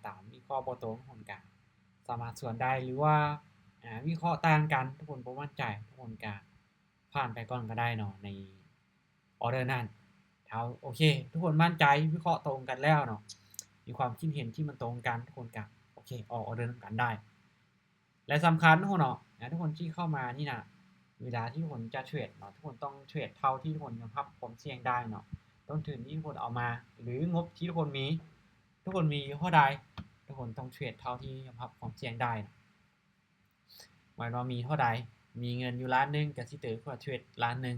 ตามวิเคราะห์บ่ตรงคนก็สามารถสวนได้หรือว่าวิเคราะห์ต่างกันทุกคนบ่มั่นใจทุกคนก็ผ่านไปก่อนก็ได้เนาะในออเดอร์นั้นถ้าโอเคทุกคนมั่นใจวิเคราะห์ตรงกันแล้วเนาะมีความคิดเห็นที่มันตรงกันทุกคนก็โอเคออกออเดอร์นำกันได้และสำคัญทุกคนเนาะทุกคนที่เข้ามานี่นะเวลาที่ทุกคนจะเทรดเนาะทุกคนต้องเทรดเท่าที่ทุกคนยอมรับความเสี่ยงได้เนาะต้นทุนที่ทุกคนเอามาหรืองบที่ทุกคนมีเท่าใดทุกคนต้องเทรดเท่าที่ยอมรับความเสี่ยงได้หมายว่ามีเท่าใดมีเงินอยู่ล้านนึงก็สิถือว่าเทรดล้านนึง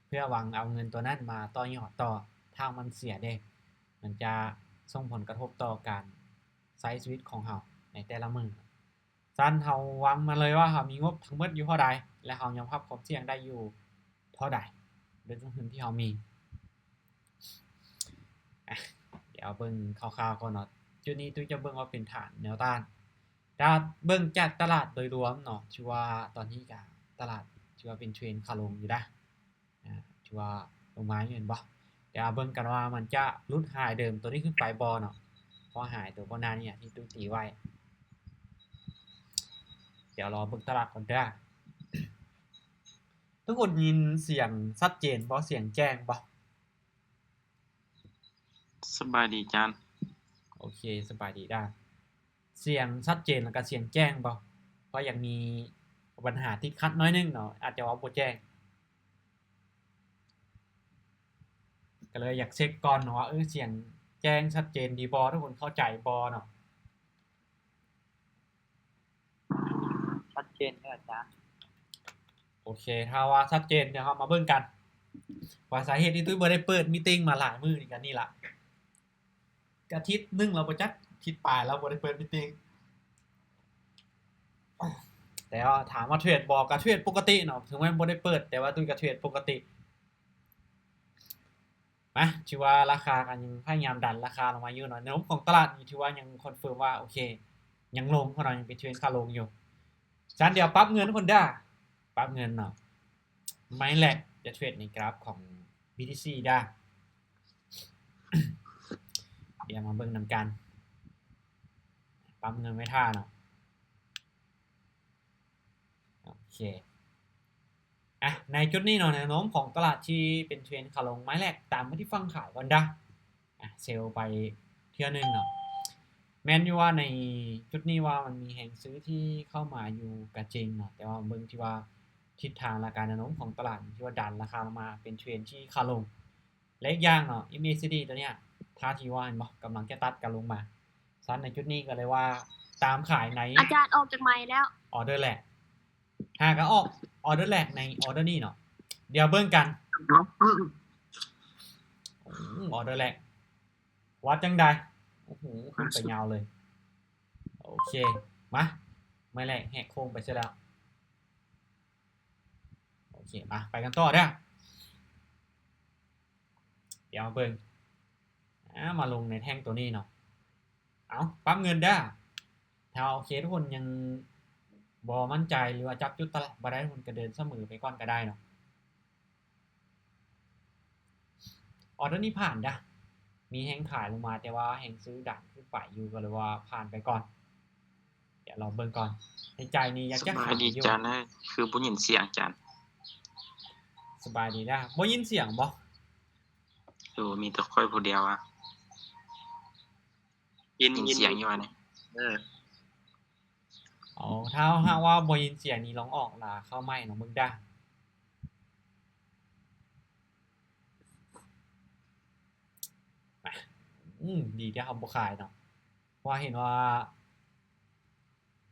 เพื่อหวังเอาเงินตัวนั้นมาต่อยอดต่อถ้ามันเสียเด้มันจะส่งผลกระทบต่อการใช้ชีวิตของเราในแต่ละมื้อซั้นเราหวังมาเลยว่าเรามีงบทั้งหมดอยู่เท่าใดและเรายอมรับความเสี่ยงได้อยู่เท่าใดด้วยต้นทุนที่เรามีเดี๋ยวเบิ่งคร่าวๆก่อนเนาะจุดนี้ตุ้ยจะเบิ่งว่าเป็นฐานแนวต้านถ้าเบิ่งจากตลาดโดยรวมเนาะถือว่าตอนนี้ก็ตลาดถือว่าเป็นเทรนด์ขาลงอยู่นะถือว่าลงมาอยู่เห็นบ่เดี๋ยวเบิ่งกันว่ามันจะหลุดไฮเดิมตัวนี้ขึ้นไปบ่เนาะพอไฮตัวก่อนหน้านี้ที่ตุ้ยตีไว้เดี๋ยวรอเบิ่งตลาดก่อนเด้อทุกคนยินเสียงชัดเจนบ่เสียงแจ้งบ่สบายดีจานโอเคสบายดีได้เสียงชัดเจนแล้วก็เสียงแจ้งบ่เพราะยังมีปัญหาติดขัดน้อยนึงเนาะอาจจะว่าบ่แจ้งก็เลยอยากเช็คก่อนเนาะว่าเสียงแจ้งชัดเจนดีบ่ทุกคนเข้าใจบ่เนาะชัดเจนเด้ออาจารย์โอเคถ้าว่าชัดเจนเดี๋ยวเรามาเบิ่งกันว่าสาเหตุที่ตุ้ยบ่ได้เปิดมีตติ้งมาหลายมื้อนี่ก็นี่ล่ะอาทิตย์นึงแล้วบ่จักอาทิตย์ปลายแล้วบ่ได้เปิดมีตติ้งแต่ว่าถามว่าเทรดบ่ก็เทรดปกติเนาะถึงแม้บ่ได้เปิดแต่ว่าตุ้ยก็เทรดปกตินะถือว่าราคากันยังพยายามดันราคาลงมาอยู่เนาะแนวโน้มของตลาดนี่ถือว่ายังคอนเฟิร์มว่าโอเคยังลงเพราะเรายังเป็นเทรนด์ขาลงอยู่ฉะนั้นเดี๋ยวปรับเงินทุกคนเด้อปรับเงินเนาะไม่แหละจะเทรดในกราฟของ BTC ได้เดี๋ยวมาเบิ่งนำกันปั๊มเงินไว้ท่าเนาะโอเคในจุดนี้เนาะแนวโน้มของตลาดที่เป็นเทรนด์ขาลงไม้แรกตามมาที่ฟังขายก่อนเด้อเซลไปเที่ยวนึงเนาะแม้นอยู่ว่าในจุดนี้ว่ามันมีแรงซื้อที่เข้ามาอยู่ก็จริงเนาะแต่ว่าเบิ่งที่ว่าทิศทางและการแนวโน้มของตลาดที่ว่าดันราคาลงมาเป็นเทรนด์ที่ขาลงและอีกอย่างเนาะ MACD ตัวเนี้ยท่าทีว่าเห็นบ่กำลังจะตัดกันลงมาซั้นในจุดนี้ก็เลยว่าตามขายในอาจารย์ออกจากไมค์แล้วออเดอร์แรกหากออกออเดอร์แรกในออเดอร์นี้เนาะเดี๋ยวเบิ่งกันออเดอร์แรกวัดจังใดโอ้โหขึ้นไปยาวเลยโอเคมาไม่แรกแหกโค้งไปซะแล้วโอเคมาไปกันต่อเด้อเดี๋ยวมาเบิ่งมาลงในแท่งตัวนี้เนาะเอาปั๊มเงินเด้อถ้าโอเคทุกคนยังบ่มั่นใจหรือว่าจับจุดตลาดบ่ได้ทุกคนก็เดินเสมอไปก่อนก็ได้เนาะออเดอร์นี้ผ่านเด้อมีแฮงขายลงมาแต่ว่าแฮงซื้อดันขึ้นไปอยู่ก็เลยว่าผ่านไปก่อนเดี๋ยวเราเบิ่งก่อนในใจนี้อยากจะสบายดีจานคือบ่ยินเสียงจานสบายดีนะบ่ยินเสียงบ่มีแต่ค่อยผู้เดียวอ่ะยินเสียงอยู่ว่านี่ถ้าว่าบ่ยินเสียงนี้ลองออกล่ะเข้าไมค์เนาะมึงด้ดีที่เขาบ่ขายเนาะเพราะเห็นว่า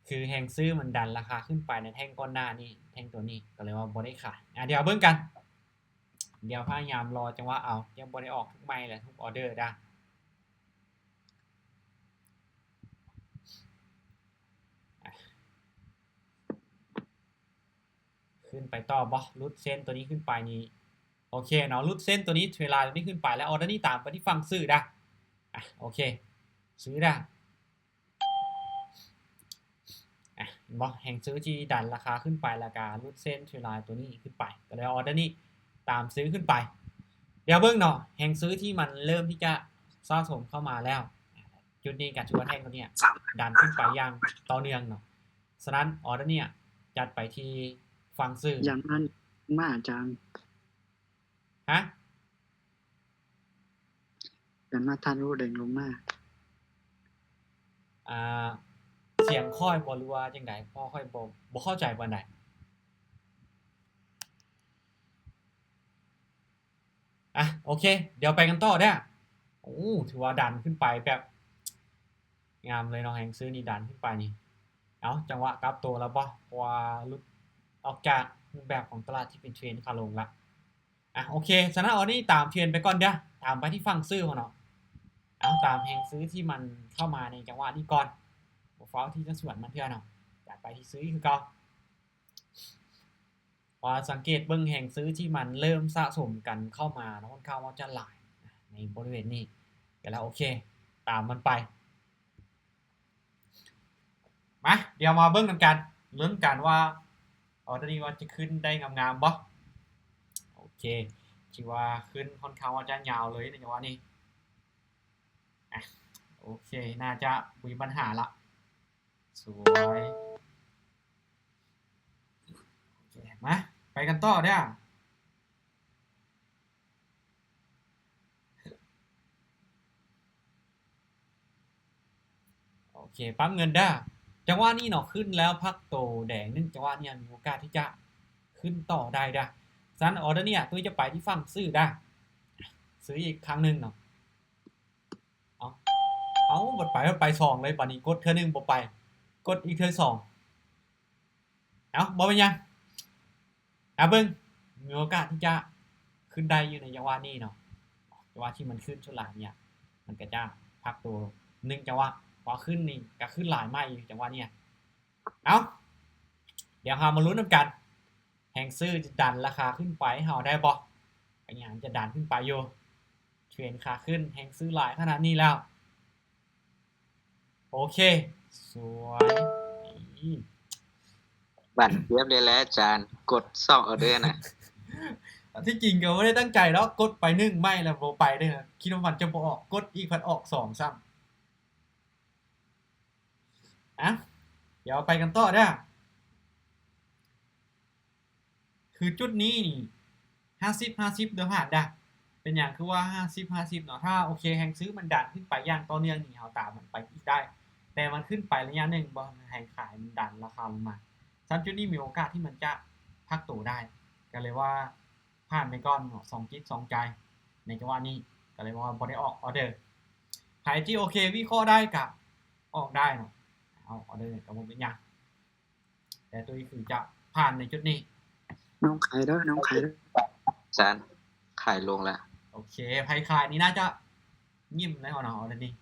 คือแฮงซื้อมันดันราคาขึ้นไปในแท่งก้อนหน้านี่แท่งตัวนี้ก็เลยว่าบ่ได้ขายเดี๋ยวเบิ่งกันเดี๋ยวพยายามรอจังหวะเอายังบ่ได้ออกทุกไมค์และทุกออเดอร์ด้ขึ้นไปต่อบ่รุดเส้นตัวนี้ขึ้นไปนี่โอเคเนาะรุดเส้นตัวนี้เทรลาตัวนี้ขึ้นไปแล้วออเดอร์นี้ตามไปที่ฝั่งซื้อด้โอเคซื้อได้บ่แห่งซื้อที่ดันราคาขึ้นไปราคารุดเส้นเทรลาตัวนี้ขึ้นไปก็เลยออเดอร์นี้ตามซื้อขึ้นไปเดี๋ยวเบิ่งเนาะแห่งซื้อที่มันเริ่มที่จะสะสมเข้ามาแล้ว จุดนี้กับถือว่าแท่งตัวเนี้ยดันขึ้นไปอย่างต่อเนื่องเนาะฉะนั้นออเดอร์เนี่ยจัดไปที่ฟังซื่อ อย่างนั้นมาอาจารย์ ฮะ อย่างมาท่านรู้เด้งลงมา เสียงค่อยบ่หรือว่าจังได๋พอค่อยบ่เข้าใจปานใดโอเค เดี๋ยวไปกันต่อเด้อโอ้ถือว่าดันขึ้นไปแบบงามเลยเนาะแฮงซื้อนี่ดันขึ้นไปนี่เอาจังหวะกลับตัวแล้วบ่เพราะว่าหลุดออกจากรูปแบบของตลาดที่เป็นเทรนด์ขาลงละโอเคฉะนั้นเอานี่ตามเทรนด์ไปก่อนเด้อตามไปที่ฝั่งซื้อของเนาะเอาตามแฮงซื้อที่มันเข้ามาในจังหวะนี้ก่อนบ่ฟ้าวที่จะสวนมันเทื่อเนาะจัดไปที่ซื้อคือเก่าพอสังเกตเบิ่งแฮงซื้อที่มันเริ่มสะสมกันเข้ามาเนาะค่อนข้างว่าจะหลายในบริเวณนี้ก็แล้วโอเคตามมันไปมาเดี๋ยวมาเบิ่งนำกันลุ้นกันว่าออเดอร์นี้ว่าจะขึ้นได้งามๆบ่โอเคคิดว่าขึ้นค่อนข้างว่าจะยาวเลยในจังหวะนี้โอเคน่าจะบ่มีปัญหาละสวยโอเคมาไปกันต่อเด้อโอเคปั๊มเงินเด้อจังหวะนี้เนาะขึ้นแล้วพักโตแดงนึงจังหวะนี้มีโอกาสที่จะขึ้นต่อได้เด้อฉะนั้นออเดอร์เนี่ยตุ้ยจะไปที่ฝั่งซื้อได้ซื้ออีกครั้งนึงเนาะเอาบ่ไป2เลยบัดนี้กดเทื่อนึงบ่ไปกดอีกเทื่อ2เอาบ่เป็นหยังเบิ่งมีโอกาสที่จะขึ้นได้อยู่ในจังหวะนี้เนาะจังหวะที่มันขึ้นชุดหลายเนี่ยมันก็จะพักตัว1จังหวะพอขึ้นนี่ก็ขึ้นหลายมาอีกจังหวะเนี่ยเอาเดี๋ยวเรามาลุ้นนำกันแฮงซื้อจะดันราคาขึ้นไปให้เฮาได้บ่ก็ยังจะดันขึ้นไปอยู่เทรนขาขึ้นแฮงซื้อหลายขนาดนี้แล้วโอเคสวยบัตรเรียบเลยแล้วอาจารย์กด2ออเดอร์น่ะ ที่จริงก็บ่ได้ตั้งใจแล้วกดไป1ไม่แล้วบ่ไปเด้อคิดว่ามันจะบ่ออกกดอีกพัดออก2ซ้ำเดี๋ยวไปกันต่อเด้อคือจุดนี้นี่50-50เด้อผ่านเด้อเป็นหยังคือว่า50-50เนาะถ้าโอเคแฮงซื้อมันดันขึ้นไปอย่างต่อเนื่องนี่เฮาตามมันไปอีกได้แต่มันขึ้นไประยะหนึ่งบ่แฮงขายมันดันราคาลงมาซันจุดนี้มีโอกาสที่มันจะพักตัวได้ก็เลยว่าผ่านไปก่อนเนาะ2จิต2ใจในจังหวะนี้ก็เลยว่าบ่ได้ออกออเดอร์ใครที่โอเควิเคราะห์ได้ก็ออกได้เนาะเอาออเดอร์ก็บ่เป็นหยังแต่ตัวนี้คือจะผ่านในจุดนี้น้องขายเด้อน้องขายเด้ออาจารย์ขายลงแล้วโอเคไผขายนี่น่าจะยิ้มแล้วเนาะออเดอร์นี้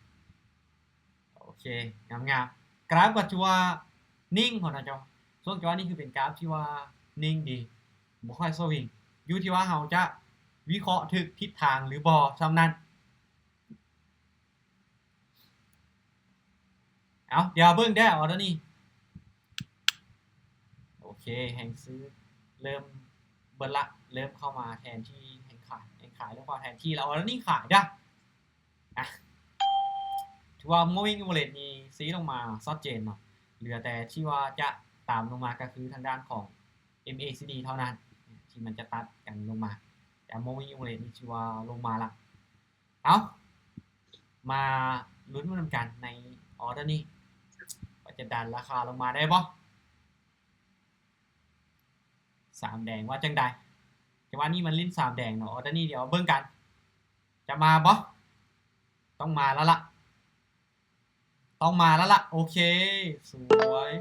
โอเคงามๆกราฟก็ถือว่านิ่งพอนะจ๊ะช่วงจังหวะนี้คือเป็นกราฟที่ว่านิ่งดีบ่ค่อยสวิงอยู่ที่ว่าเราจะวิเคราะห์ถึกทิศทางหรือบ่ส่ำนั้นเอาเดี๋ยวเบิ่งได้ออเดอร์นี้โอเคแฮงซื้อเริ่มเบิดละเริ่มเข้ามาแทนที่แฮงขายเริ่มเข้าแทนที่แล้วออเดอร์นี้ขายเด้อถือว่า moving average นี่ซีลงมาชัดเจนเนาะเหลือแต่ที่ว่าจะตามลงมาก็คือทางด้านของ MACD เท่านั้นที่มันจะตัดกันลงมาแต่ moving average นี่ถือว่าลงมาละเอามาลุ้นมานำกันในออเดอร์นี้ว่าจะดันราคาลงมาได้บ่3แดงว่าจังได๋จังหวะนี้มันลิ้น3แดงเนาะออเดอร์นี้เดี๋ยวเบิ่งกันจะมาบ่ต้องมาแล้วล่ะโอเคสวย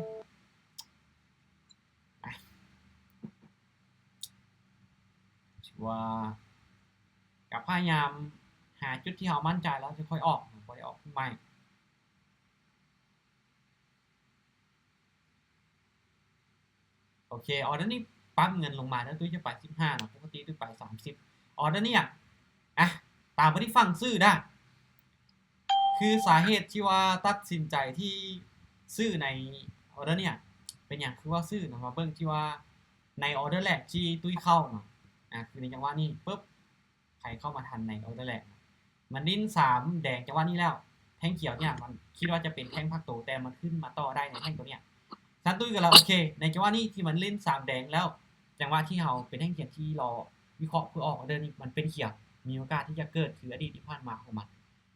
ว่ากับพยายามหาจุดที่เรามั่นใจแล้วจะค่อยออกบ่ได้ออกขึ้นใหม่โอเคออเดอร์นี้ปั๊บเงินลงมาแล้วตุ้ยจะไป15เนาะปกติตุ้ยไป30ออเดอร์นี้ตามไปที่ฝั่งซื้อได้คือสาเหตุที่ว่าตัดสินใจที่ซื้อในออเดอร์เนี่ยเป็นหยังคือว่าซื้อเนาะมาเบิ่งที่ว่าในออเดอร์แรกที่ตุ้ยเข้าเนาะคือในจังหวะนี้ปึ๊บใครเข้ามาทันในออเดอร์แรกมันดิ้น3แดงจังหวะนี้แล้ว แท่งเขียวเนี่ยมันคิดว่าจะเป็นแท่งพักโตแต่มันขึ้นมาต่อได้ในแท่งตัวเนี้ยซันตุ้ยกับเราโอเคในจังหวะนี้ที่มันเล่น3แดงแล้วจังหวะที่เราเป็นแท่งเขียวที่รอวิเคราะห์เพื่อออกออเดอร์นี่มันเป็นเขียวมีโอกาสที่จะเกิดคืออดีตที่ผ่านมาของมัน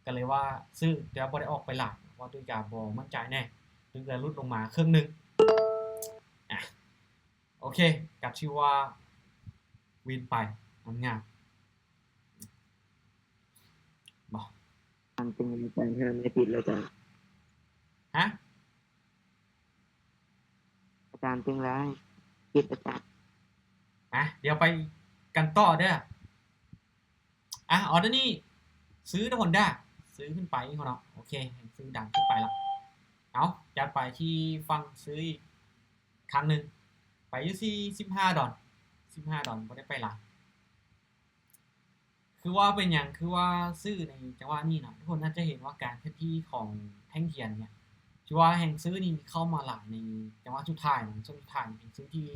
ก็เลยว่าซื้อแต่บ่ได้ออกไปหลายเพราะตุ้ยก็บ่มั่นใจแน่ตุ้ยก็ลดลงมาครึ่งนึงโอเคกับชื่อว่าวินไปงามๆบอก ทำเป็นใจเพิ่มไม่ติดเลยอาจารย์ ฮะ อาจารย์จึงแล้วคิดอาจารย์ เดี๋ยวไปกันต่อเด้อออเดอร์นี่ซื้อทุกคนได้ซื้อขึ้นไปเขาเนาะโอเคซื้อดังขึ้นไปแล้วเอาจัดไปที่ฟังซื้ออีกครั้งหนึ่งไปอยู่ที่$15ไม่ได้ไปหลายคือว่าเป็นอย่างคือว่าซื้อในจังหวะนี้นะทุกคนน่าจะเห็นว่าการเคลื่อนที่ของแท่งเทียนเนี่ยที่ว่าแห่งซื้อนี่เข้ามาหลายในจังหวะสุดท้ายนะช่วงสุดท้ายแห่งซื้อที่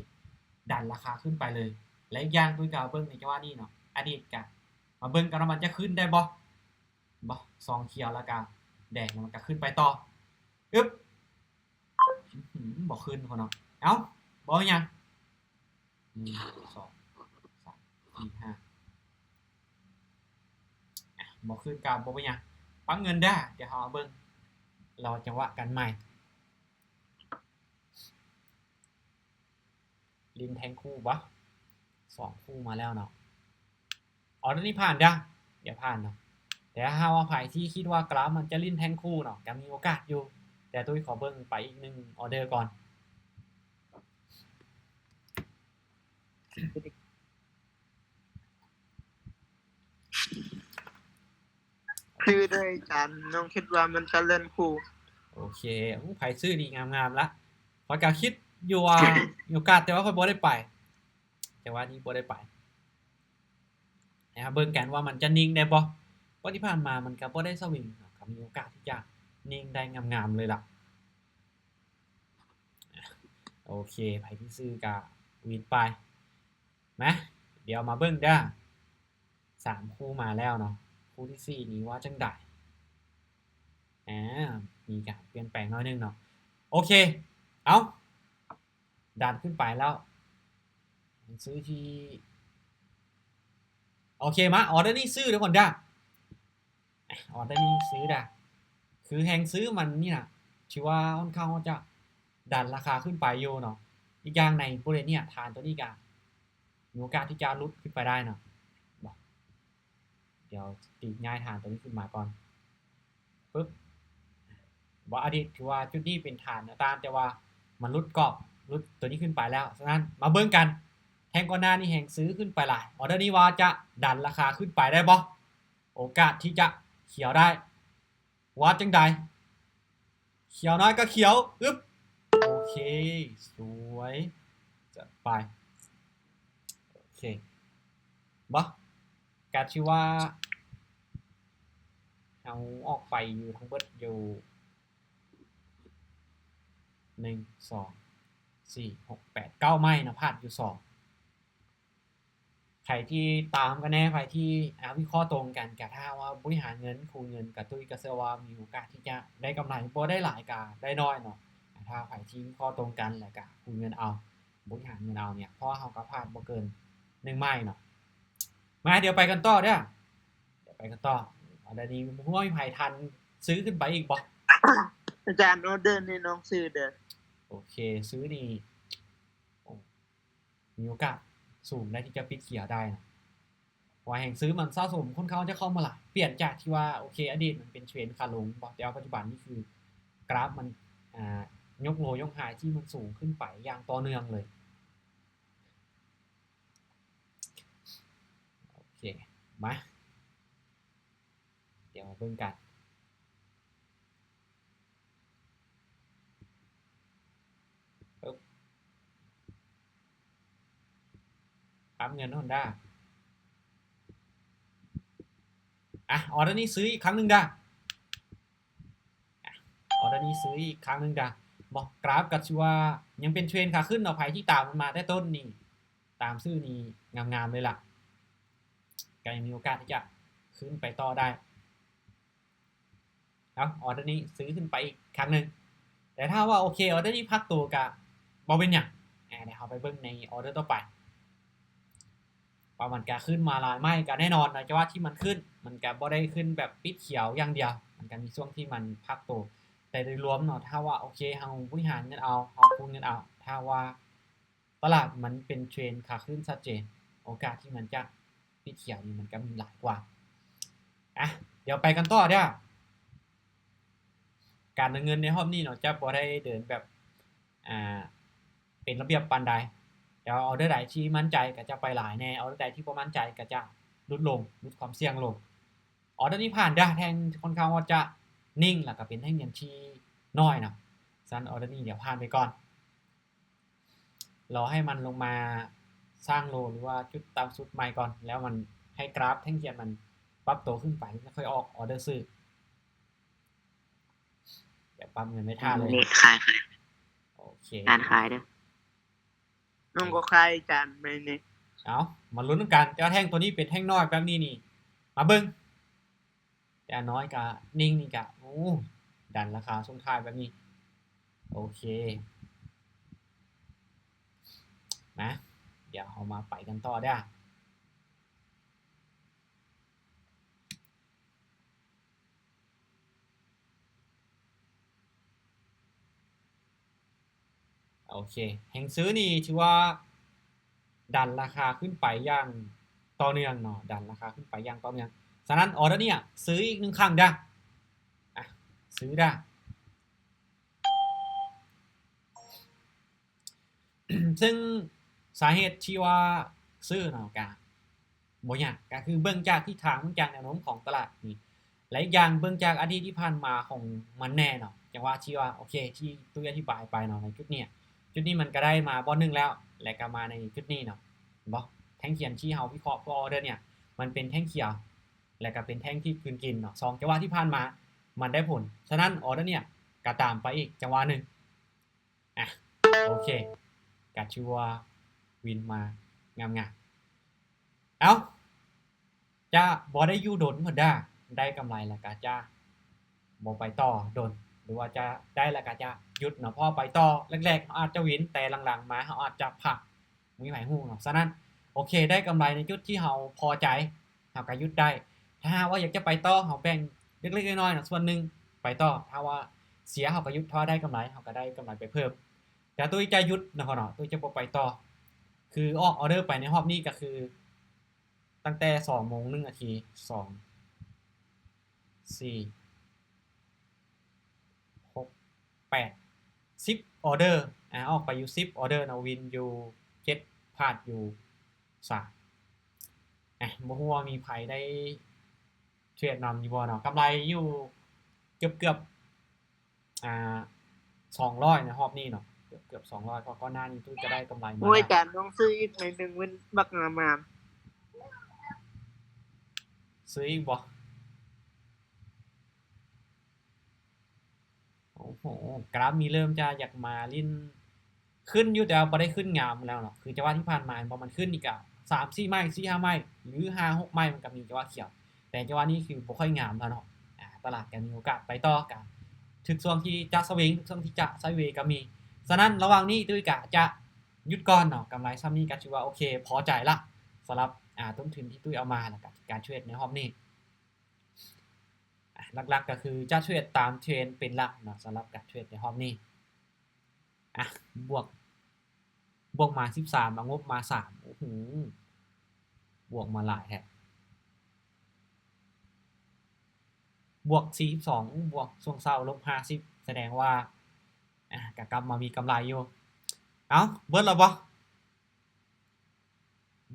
ดันราคาขึ้นไปเลยและอีกอย่างด้วยการเบิ้งในจังหวะนี้เนาะอดีตกันมาเบิ้งกันว่ามันจะขึ้นได้บ่ซองเขียวแล้วก็แดงมันก็ขึ้นไปต่ออึ๊บบ่ขึ้นคนเนาะเอ้าบ่ยัง1 2 3 4 5บ่ขึ้นกับบ่เป็นหยังปั๊มเงินได้เดี๋ยวเฮาเบิ่งรอจังหวะกันใหม่ลิ้นแทงคู่บ่2คู่มาแล้วเนาะตอนนี้ผ่านเด้อเดี๋ยวผ่านเนาะแต่ถ้าว่าไผที่คิดว่ากราฟมันจะลิ้นแทงคู่เนาะก็มีโอกาสอยู่แต่ตุ้ยขอเบิ่งไปอีก1ออเดอร์ก่อนคือด้วยอาจารย์น้องคิดว่ามันจะเล่นคู่ โอเคไผซื้อนี่งามๆละข้อยก็คิดอยู่ว่า มีโอกาสแต่ว่าข้อยบ่ได้ไปแต่ว่านี้บ่ได้ไปนะครับเบิ่งกันว่ามันจะนิ่งได้บ่เพราะที่ผ่านมามันก็บ่ได้สวิงเนาะก็มีโอกาสที่จะนิ่งได้งามๆเลยล่ะโอเคไผที่ซื้อก็วินไปนะเดี๋ยวมาเบิ่งเด้อ3คู่มาแล้วเนาะคู่ที่4นี้ว่าจังได๋มีการเปลี่ยนแปลงน้อยนึงเนาะโอเคเอาดันขึ้นไปแล้วซื้อที่โอเคมาออเดอร์นี้ซื้อทุกคนเด้อออเดอร์นี้ซื้อเด้อคือแฮงซื้อมันนี่น่ะชื่อว่าค่อนข้างจะดันราคาขึ้นไปอยู่เนาะอีกอย่างในบริเวณเนี่ยฐานตัวนี้ก็มีโอกาสที่จะหลุดขึ้นไปได้เนาะเดี๋ยวตีง่ายฐานตัวนี้ขึ้นมาก่อนปึ๊บว่าอดีตถือว่าจุดนี้เป็นฐานตามแต่ว่ามันหลุดกรอบหลุดตัวนี้ขึ้นไปแล้วฉะนั้นมาเบิ่งกันแทงก่อนหน้านี่แฮงซื้อขึ้นไปหลายออเดอร์นี้ว่าจะดันราคาขึ้นไปได้บ่โอกาสที่จะเขียวได้ว่าจังใดเขียวน้อยก็เขียวอึ๊บโอเคสวยจัดไปโอเคบ่การชื่อว่าเอาออกไปอยู่ทั้งเบิดอยู่1 2 4 6 8 9ไม้นะพลาดอยู่2ใครที่ตามกันแน่ใครที่วิเคราะห์ตรงกันกับถ้าว่าบริหารเงินคูณเงินกับตุ้ยกับเซว่ามีโอกาสที่จะได้กำไรบ่ได้หลายกาได้น้อยเนาะถ้าใครที่วิเคราะห์ตรงกันแล้วก็คูณเงินเอาบริหารเงินเอาเนี่ยเพราะว่าเฮาก็พลาดบ่เกิน1ไม้เนาะมาเดี๋ยวไปกันต่อเด้อเดี๋ยวไปกันต่อเดี๋ยวนี้บ่ฮู้ว่ามีไผทันซื้อขึ้นไปอีกบ่ อาจารย์ออเดอร์นี่น้องซื้อเด้อ โอเคซื้อนี่มีโอกาสสูงได้ที่จะปิดเขียวได้นะว่าแห่งซื้อมันสะสมคนเขาจะเข้ามาหลายเปลี่ยนจากที่ว่าโอเคอดีตมันเป็นเทรนขาลงแต่ปัจจุบันนี่คือกราฟมันยกโลยกไฮที่มันสูงขึ้นไปอย่างต่อเนื่องเลยโอเคมาเดี๋ยวเบิ่งกันปั๊มเงินฮอนด้าออเดอร์นี้ซื้ออีกครั้งหนึ่งได้ออเดอร์นี้ซื้ออีกครั้งหนึ่งได้บอกกราฟกับชื่อว่ายังเป็นเทรนขาขึ้นเอาไผที่ตามมันมาได้ต้นนี่ตามซื้อนี่งามๆเลยล่ะก็ยังมีโอกาสที่จะขึ้นไปต่อได้ แล้วออเดอร์นี้ซื้อขึ้นไปอีกครั้งหนึ่งแต่ถ้าว่าโอเคออเดอร์นี้พักตัวกับบ่เป็นอย่างเดี๋ยวเราไปเบิ่งในออเดอร์ต่อไปว่ามันก็ขึ้นมาหลายไม่ก็แน่นอนนะจะว่าที่มันขึ้นมันก็บ่ได้ขึ้นแบบปิดเขียวอย่างเดียวมันก็มีช่วงที่มันพักตัวแต่โดยรวมเนาะถ้าว่าโอเคเฮาบริหารเงินเอาเฮาคุมเงินเอาถ้าว่าตลาดมันเป็นเทรนด์ขาขึ้นชัดเจนโอกาสที่มันจะปิดเขียวนี่มันก็มีหลายกว่าเดี๋ยวไปกันต่อเด้อการเงินในรอบนี้เนาะจะบ่ได้เดินแบบเป็นระเบียบปานใดเดี๋ยวออเดอร์ใดที่มั่นใจก็จะไปหลายแน่ออเดอร์ใดที่บ่มั่นใจก็จะลดลงลดความเสี่ยงลงออเดอร์นี้ผ่านเด้อแทงค่อนข้างว่าจะนิ่งแล้วก็เป็นแท่งเงินที่น้อยเนาะฉะนั้นออเดอร์นี้เดี๋ยวผ่านไปก่อนรอให้มันลงมาสร้างโลหรือว่าจุดต่ำสุดใหม่ก่อนแล้วมันให้กราฟแท่งเทียนมันปรับตัวขึ้นไปแล้วค่อยออกออเดอร์ซื้อเดี๋ยวปั๊มเงินไม่ท่าเลย นี่ขาย โอเค การขายเด้อน้องก็ขายจานไปนี่ เอามาลุ้นกันแต่ว่าแท่งตัวนี้เป็นแท่งน้อยแบบนี้นี่มาเบิ่งแต่น้อยกับนิ่งนี่กะโอ้ดันราคาช่วงท้ายแบบนี้โอเคนะเดี๋ยวเรามาไปกันต่อได้โอเคแห่งซื้อนี่ถือว่าดันราคาขึ้นไปอย่างต่อเนื่องเนาะดันราคาขึ้นไปอย่างต่อเนื่องฉะนั้นออเดอร์เนี่ยซื้ออีก1ครั้งได้ซื้อได้ ซึ่งสาเหตุที่ว่าซื้อเนาะก็บ่ยากก็คือเบิ่งจากทิศทางเบิ่งจากแนวโน้มของตลาดนี่และอีกอย่างเบิ่งจากอดีตที่ผ่านมาของมันแน่เนาะจังว่าที่ว่าโอเคที่ตุ้ยอธิบายไปเนาะในจุดนี้มันก็ได้มาบ่นึงแล้วและก็มาในจุดนี้เนาะเห็นบ่แท่งเขียนที่เฮาวิเคราะห์ตัวออเดอร์เนี่ยมันเป็นแท่งเขียวและก็เป็นแท่งที่กลืนกินเนาะ2จังหวะที่ผ่านมามันได้ผลฉะนั้นออเดอร์เนี่ยก็ตามไปอีกจังหวะนึงโอเคก็ชื่อว่าวินมางามๆเอาจะบ่ได้อยู่ดนพุ่นได้กำไรแล้วก็จะบ่ไปต่อดนหรือว่าจะได้แล้วก็จะหยุดเนาะพอไปต่อแรกๆเฮาอาจจะวินแต่หลังๆมาเฮาอาจจะพักมีไผฮู้เนาะฉะนั้นโอเคได้กำไรในจุดที่เฮาพอใจเฮาก็หยุดได้ถ้าหากว่าอยากจะไปต่อเฮาแบ่งเล็กๆน้อยๆเนาะส่วนหนึ่งไปต่อถ้าว่าเสียเฮาก็หยุดถ้าได้กำไรเฮาก็ได้กำไรไปเพิ่มแต่ตุ้ยจะหยุดเนาะตุ้ยจะบ่ไปต่อคือออกออเดอร์ไปในรอบนี้ก็คือตั้งแต่ 2:01 น2 4 6 8 10ออเดอร์ออกไปอยู่10ออเดอร์เนาะวินอยู่7พลาดอยู่3บ่ฮู้ว่ามีไผได้เทรดนำอยู่บ่เนาะกำไรอยู่เกือบ200ในรอบนี้เนาะเกือบ200เพราะก่อนหน้านี้ตุ้ยก็ได้กำไรมา โอ้ยจานต้องซื้ออีกหน่อยนึงมันบักงาม ซื้ออีกบ่โอ้โหกราฟมีเริ่มจะอยากมาลิ้นขึ้นอยู่แต่ว่าบ่ได้ขึ้นงามแล้วเนาะคือจังหวะที่ผ่านมาพอมันขึ้นนี่ก็3-4 ไม้ 4-5 ไม้หรือ 5-6 ไม้มันก็มีจังหวะเขียวแต่จังหวะนี้คือบ่ค่อยงามแล้วเนาะตลาดก็มีโอกาสไปต่อก็ถึกช่วงที่จะสวิงช่วงที่จะไซด์เวย์ก็มีฉะนั้นระหว่างนี้ตุ้ยก็จะหยุดก่อนเนาะกำไรซ้ำนี้ก็ถือว่าโอเคพอใจละสำหรับต้นทุนที่ตุ้ยเอามาแล้วก็การเทรดในรอบนี้หลักๆก็คือจะเทรดตามเทรนด์เป็นหลักเนาะสำหรับการเทรดในรอบนี้บวกมา13มางบมา3โอ้โหบวกมาหลายแท้บวก42บวกช่วงเช้าลบ50แสดงว่าก็กลับมามีกำไรอยู่เอ้าเบิดแล้ว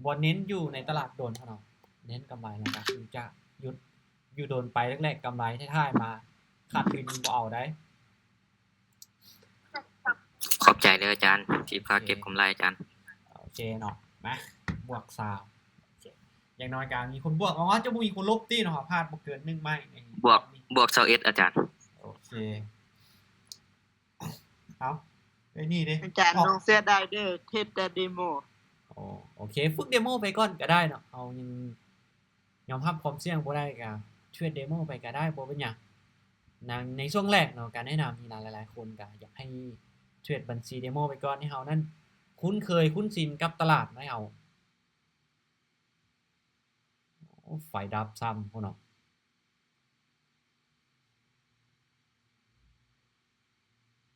บ่เน้นอยู่ในตลาดโดนเท่าเนาะเน้นกำไรแล้วก็คือจะหยุดอยู่โดนไปแรกๆกำไรท้ายๆมาขาดทุนบ่เอาได้ขอบใจเด้ออาจารย์ที่พาเก็บกำไรอาจารย์โอเคเนาะมาบวก3โอเคอย่างน้อยก็มีคนบวกจะบ่มีคนลบติเนาะพลาดบ่เกิน1ไม้บวก21อาจารย์โอเคเอาไอ้นี่ดิอาจารย์ต้องเสียได้เด้อเทสแต่เดโมโอเคฝึกเดโมไปก่อนก็ได้เนาะเอายังยอมรับความเสี่ยงบ่ได้ก็ช่วยเดโมไปก็ได้บ่เป็นหยัง ในช่วงแรกเนาะการแนะนำนี่นะหลายๆคนก็อยากให้เทรดบัญชีเดโมไปก่อนให้เฮานั้นคุ้นเคยคุ้นชินกับตลาดให้เฮาไฟดับซ้ำพุ่นเนาะ